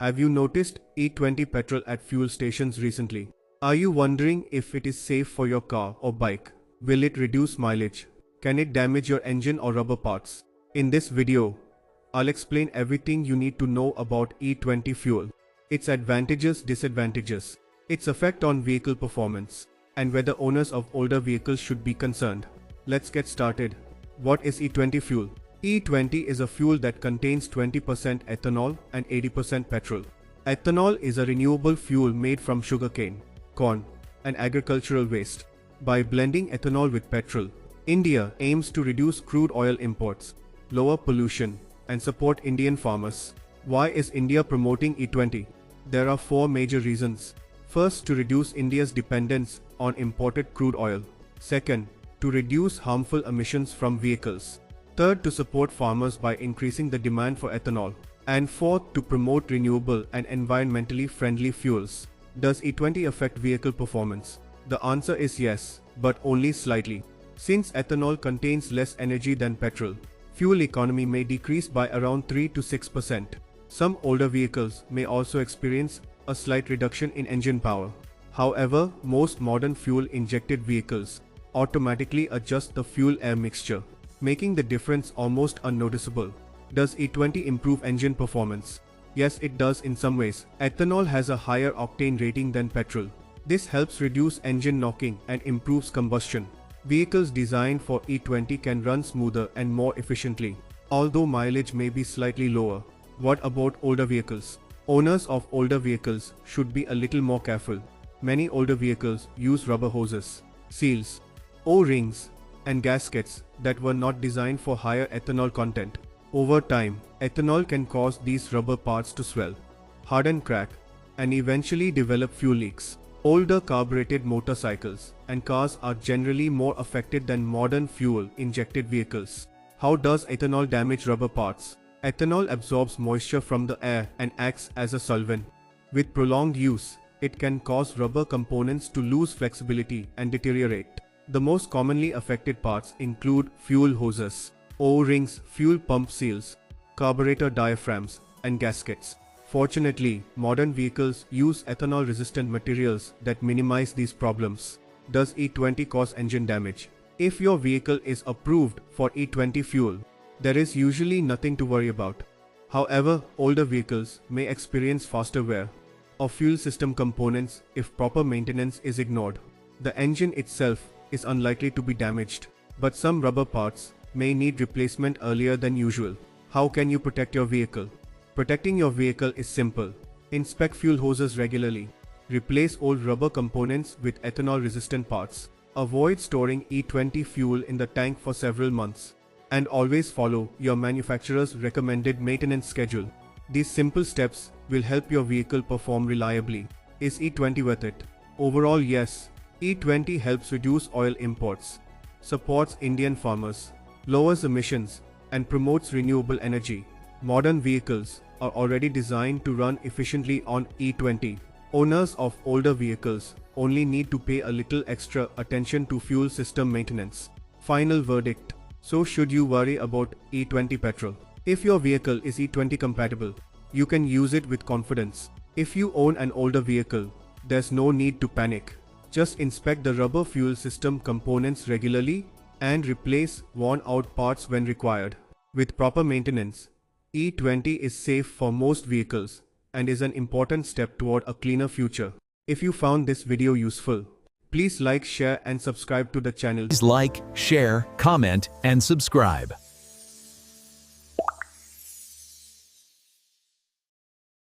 Have you noticed E20 petrol at fuel stations recently? Are you wondering if it is safe for your car or bike? Will it reduce mileage? Can it damage your engine or rubber parts? In this video, I'll explain everything you need to know about E20 fuel, its advantages, disadvantages, its effect on vehicle performance, and whether owners of older vehicles should be concerned. Let's get started. What is E20 fuel? E20 is a fuel that contains 20% ethanol and 80% petrol. Ethanol is a renewable fuel made from sugarcane, corn, and agricultural waste. By blending ethanol with petrol, India aims to reduce crude oil imports, lower pollution, and support Indian farmers. Why is India promoting E20? There are four major reasons. First, to reduce India's dependence on imported crude oil. Second, to reduce harmful emissions from vehicles. Third, to support farmers by increasing the demand for ethanol. And fourth, to promote renewable and environmentally friendly fuels. Does E20 affect vehicle performance? The answer is yes, but only slightly. Since ethanol contains less energy than petrol, fuel economy may decrease by around 3 to 6%. Some older vehicles may also experience a slight reduction in engine power. However, most modern fuel-injected vehicles automatically adjust the fuel-air mixture, making the difference almost unnoticeable. Does E20 improve engine performance? Yes, it does in some ways. Ethanol has a higher octane rating than petrol. This helps reduce engine knocking and improves combustion. Vehicles designed for E20 can run smoother and more efficiently, although mileage may be slightly lower. What about older vehicles? Owners of older vehicles should be a little more careful. Many older vehicles use rubber hoses, seals, O-rings, and gaskets that were not designed for higher ethanol content. Over time, ethanol can cause these rubber parts to swell, harden, crack, and eventually develop fuel leaks. Older carbureted motorcycles and cars are generally more affected than modern fuel-injected vehicles. How does ethanol damage rubber parts? Ethanol absorbs moisture from the air and acts as a solvent. With prolonged use, it can cause rubber components to lose flexibility and deteriorate. The most commonly affected parts include fuel hoses, O-rings, fuel pump seals, carburetor diaphragms, and gaskets. Fortunately, modern vehicles use ethanol-resistant materials that minimize these problems. Does E20 cause engine damage? If your vehicle is approved for E20 fuel, there is usually nothing to worry about. However, older vehicles may experience faster wear of fuel system components if proper maintenance is ignored. The engine itself is unlikely to be damaged, but some rubber parts may need replacement earlier than usual. How can you protect your vehicle? Protecting your vehicle is simple. Inspect fuel hoses regularly. Replace old rubber components with ethanol-resistant parts. Avoid storing E20 fuel in the tank for several months. And always follow your manufacturer's recommended maintenance schedule. These simple steps will help your vehicle perform reliably. Is E20 worth it? Overall, yes. E20 helps reduce oil imports, supports Indian farmers, lowers emissions, and promotes renewable energy. Modern vehicles are already designed to run efficiently on E20. Owners of older vehicles only need to pay a little extra attention to fuel system maintenance. Final verdict. So should you worry about E20 petrol? If your vehicle is E20 compatible, you can use it with confidence. If you own an older vehicle, there's no need to panic. Just inspect the rubber fuel system components regularly and replace worn-out parts when required. With proper maintenance, E20 is safe for most vehicles and is an important step toward a cleaner future. If you found this video useful, please like, share, and subscribe to the channel. Please like, share, comment, and subscribe.